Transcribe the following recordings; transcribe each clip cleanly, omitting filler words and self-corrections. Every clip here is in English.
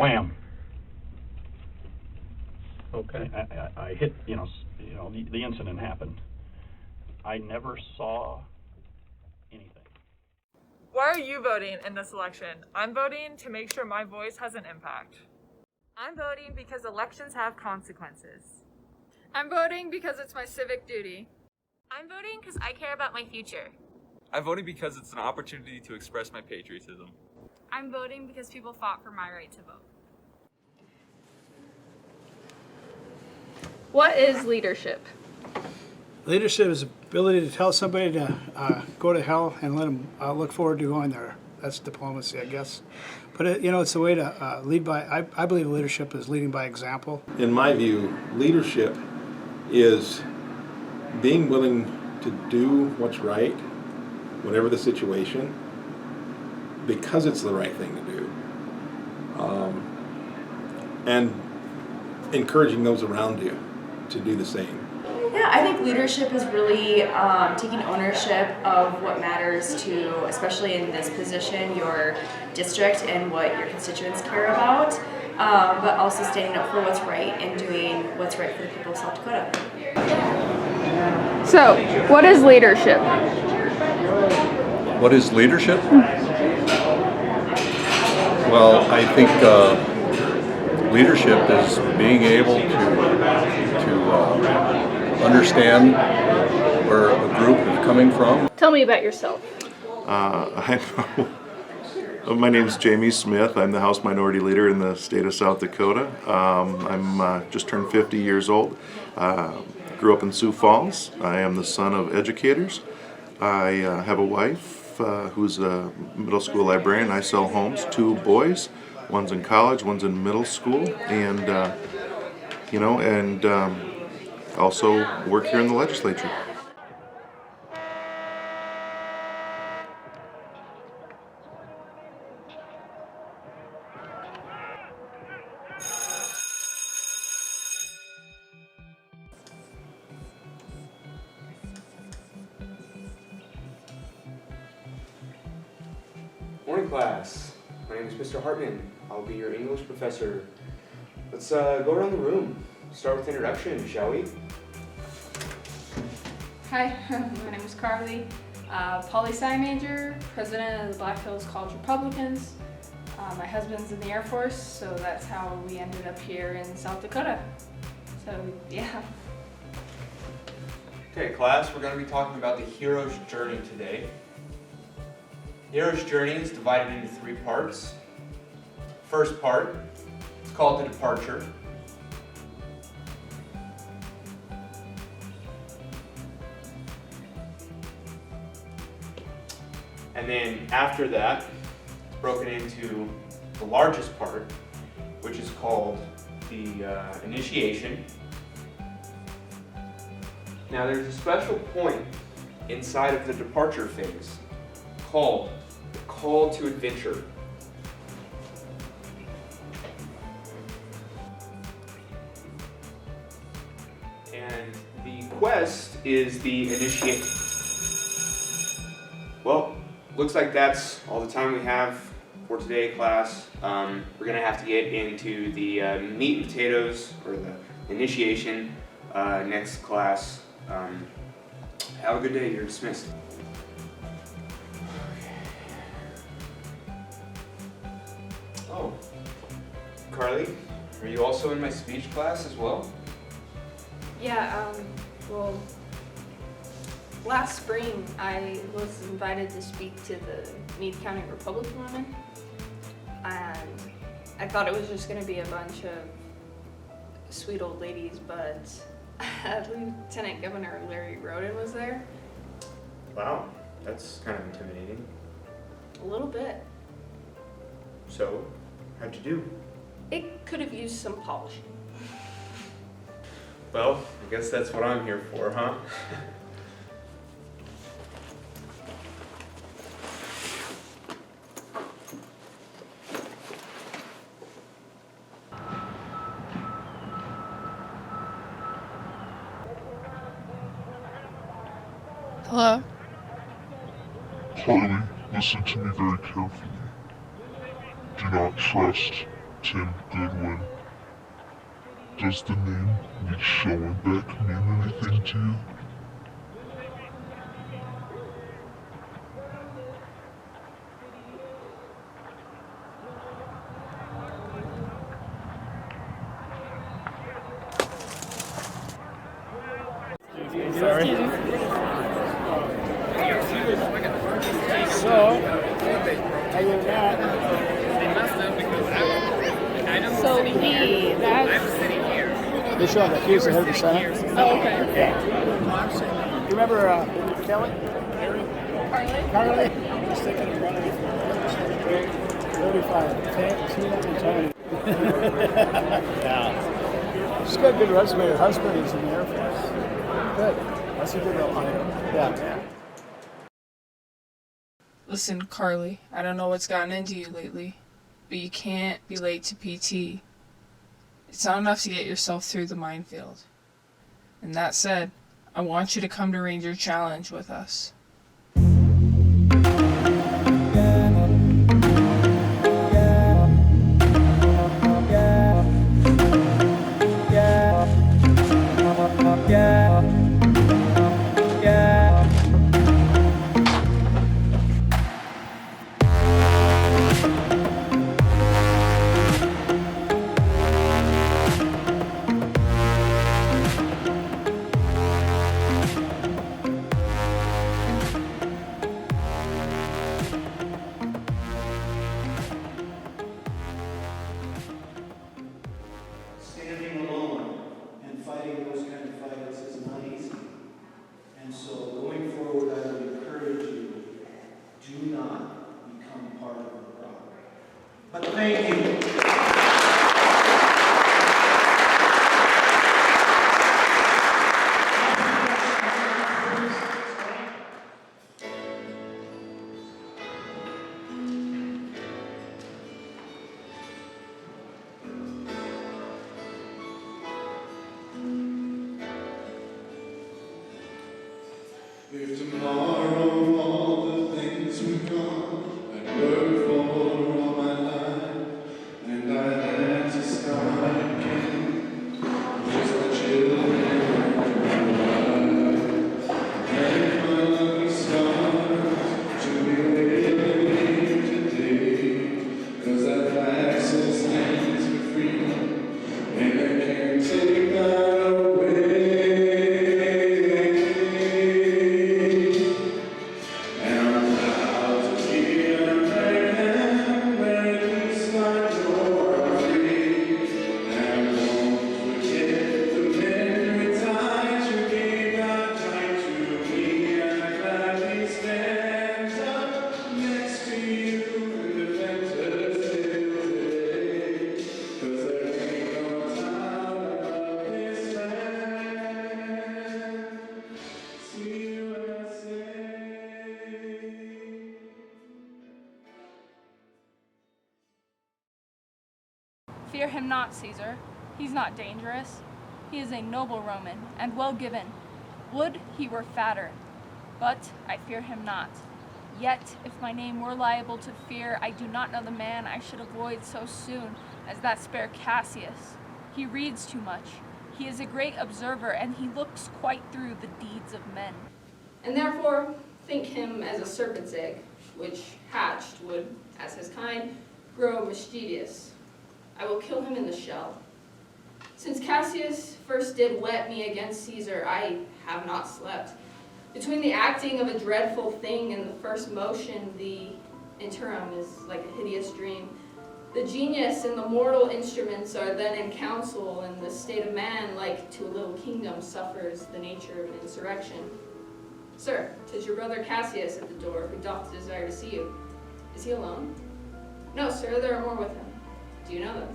wham. Okay, I hit, the incident happened. I never saw anything. Why are you voting in this election? I'm voting to make sure my voice has an impact. I'm voting because elections have consequences. I'm voting because it's my civic duty. I'm voting because I care about my future. I'm voting because it's an opportunity to express my patriotism. I'm voting because people fought for my right to vote. What is leadership? Leadership is the ability to tell somebody to go to hell and let them look forward to going there. That's diplomacy, I guess. But it's a way to lead by. I believe leadership is leading by example. In my view, leadership is being willing to do what's right, whatever the situation, because it's the right thing to do, and encouraging those around you to do the same. Yeah, I think leadership is really taking ownership of what matters to, especially in this position, your district and what your constituents care about, but also standing up for what's right and doing what's right for the people of South Dakota. So, what is leadership? What is leadership? Well, I think leadership is being able to understand where a group is coming from. Tell me about yourself. My name's Jamie Smith. I'm the House Minority Leader in the state of South Dakota. I'm just turned 50 years old. Grew up in Sioux Falls. I am the son of educators. I have a wife who's a middle school librarian. I sell homes, 2 boys. One's in college, one's in middle school, and also work here in the legislature. Morning class. My name is Mr. Hartman. I'll be your English professor. Let's go around the room. Start with introduction, shall we? Hi, my name is Carly, poli-sci major, president of the Black Hills College Republicans. My husband's in the Air Force, so that's how we ended up here in South Dakota. So, yeah. Okay, class, we're going to be talking about the hero's journey today. The hero's journey is divided into 3 parts. First part is called the departure. And then after that, it's broken into the largest part, which is called the initiation. Now there's a special point inside of the departure phase called the call to adventure. And the quest is the initiation. Well, looks like that's all the time we have for today, class. We're going to have to get into the meat and potatoes, or the initiation, next class. Have a good day. You're dismissed. Oh, Carly, are you also in my speech class as well? Yeah, well, last spring I was invited to speak to the Meade County Republican women, and I thought it was just going to be a bunch of sweet old ladies, but Lieutenant Governor Larry Roden was there. Wow, that's kind of intimidating. A little bit. So, how'd you do? It could have used some polishing. Well, I guess that's what I'm here for, huh? Hello? Carly, listen to me very carefully. Do not trust Tim Goodwin. Does the name Schoenbeck mean anything to you? Sorry. So, other than that, So that's... they show that he was the head of the Senate. Oh, okay. Yeah. You remember Kelly? Carly? He's thinking of running for 35. Tina and Tony. Yeah. She's got a good resume. Her husband is in the Air Force. Good. That's a good one. Yeah. Listen, Carly, I don't know what's gotten into you lately, but you can't be late to PT. It's not enough to get yourself through the minefield. And that said, I want you to come to Ranger Challenge with us. Standing alone and fighting those kind of fights is not easy. And so going forward, I would encourage you, do not become part of the problem. But thank you. If tomorrow all the things would come and work for all my life, and I had to start again, just the children of my life, and my lucky stars to be living today, 'cause that flag still stands for freedom, and I can't take that away. Fear him not, Caesar. He's not dangerous. He is a noble Roman, and well given. Would he were fatter. But I fear him not. Yet, if my name were liable to fear, I do not know the man I should avoid so soon as that spare Cassius. He reads too much. He is a great observer, and he looks quite through the deeds of men. And therefore, think him as a serpent's egg, which hatched would, as his kind, grow mischievous. I will kill him in the shell. Since Cassius first did wet me against Caesar, I have not slept. Between the acting of a dreadful thing and the first motion, the interim is like a hideous dream. The genius and the mortal instruments are then in council, and the state of man, like to a little kingdom, suffers the nature of an insurrection. Sir, 'tis your brother Cassius at the door, who doth desire to see you. Is he alone? No, sir, there are more with him. Do you know them?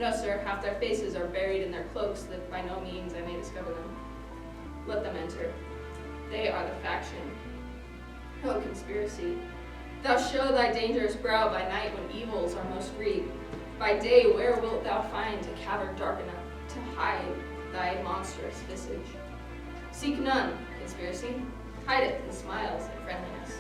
No, sir, half their faces are buried in their cloaks, that by no means I may discover them. Let them enter. They are the faction. O conspiracy, thou show thy dangerous brow by night when evils are most free. By day, where wilt thou find a cavern dark enough to hide thy monstrous visage? Seek none, conspiracy. Hide it in smiles and friendliness.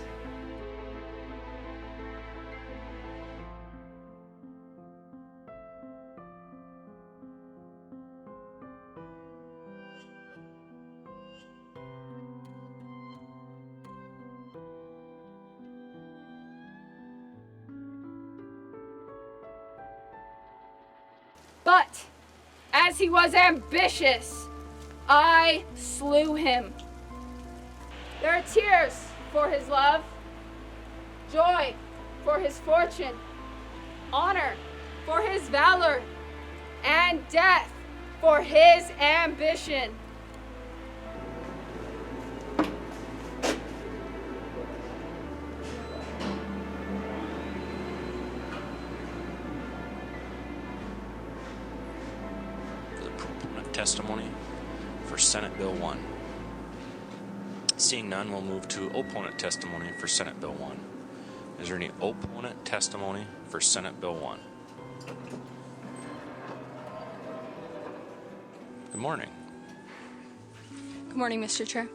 But as he was ambitious, I slew him. There are tears for his love, joy for his fortune, honor for his valor, and death for his ambition. For the proponent testimony for Senate Bill 1. Seeing none, we'll move to opponent testimony for Senate Bill 1. Is there any opponent testimony for Senate Bill 1? Good morning. Good morning, Mr. Chair.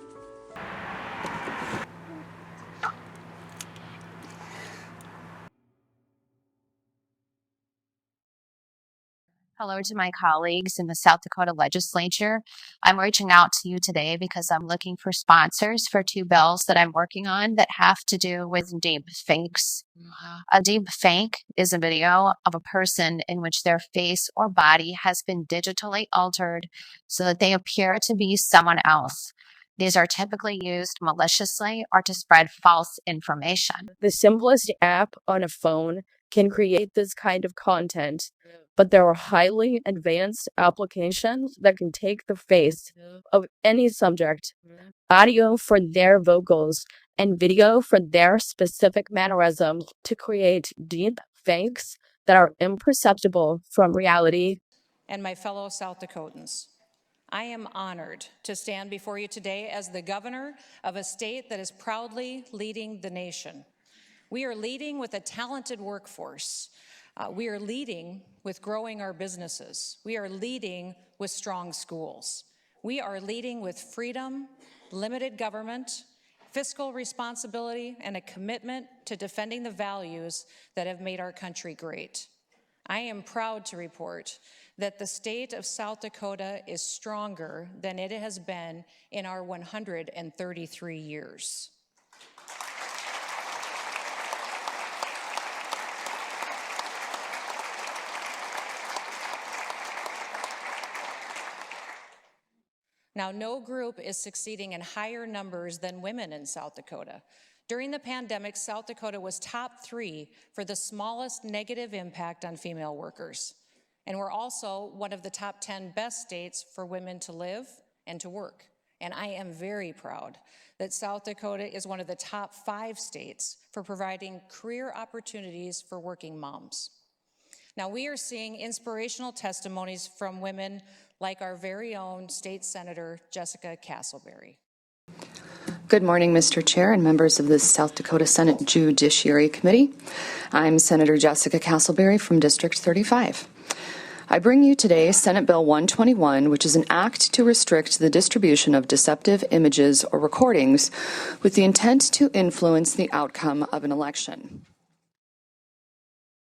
Hello to my colleagues in the South Dakota legislature. I'm reaching out to you today because I'm looking for sponsors for 2 bills that I'm working on that have to do with deep fakes. A deep fake is a video of a person in which their face or body has been digitally altered so that they appear to be someone else. These are typically used maliciously or to spread false information. The simplest app on a phone can create this kind of content, but there are highly advanced applications that can take the face of any subject, audio for their vocals, and video for their specific mannerisms to create deep fakes that are imperceptible from reality. And my fellow South Dakotans, I am honored to stand before you today as the governor of a state that is proudly leading the nation. We are leading with a talented workforce. We are leading with growing our businesses. We are leading with strong schools. We are leading with freedom, limited government, fiscal responsibility, and a commitment to defending the values that have made our country great. I am proud to report that the state of South Dakota is stronger than it has been in our 133 years. Now, no group is succeeding in higher numbers than women in South Dakota. During the pandemic, South Dakota was top 3 for the smallest negative impact on female workers. And we're also one of the top 10 best states for women to live and to work. And I am very proud that South Dakota is one of the top 5 states for providing career opportunities for working moms. Now, we are seeing inspirational testimonies from women like our very own State Senator Jessica Castleberry. Good morning, Mr. Chair and members of the South Dakota Senate Judiciary Committee. I'm Senator Jessica Castleberry from District 35. I bring you today Senate Bill 121, which is an act to restrict the distribution of deceptive images or recordings with the intent to influence the outcome of an election.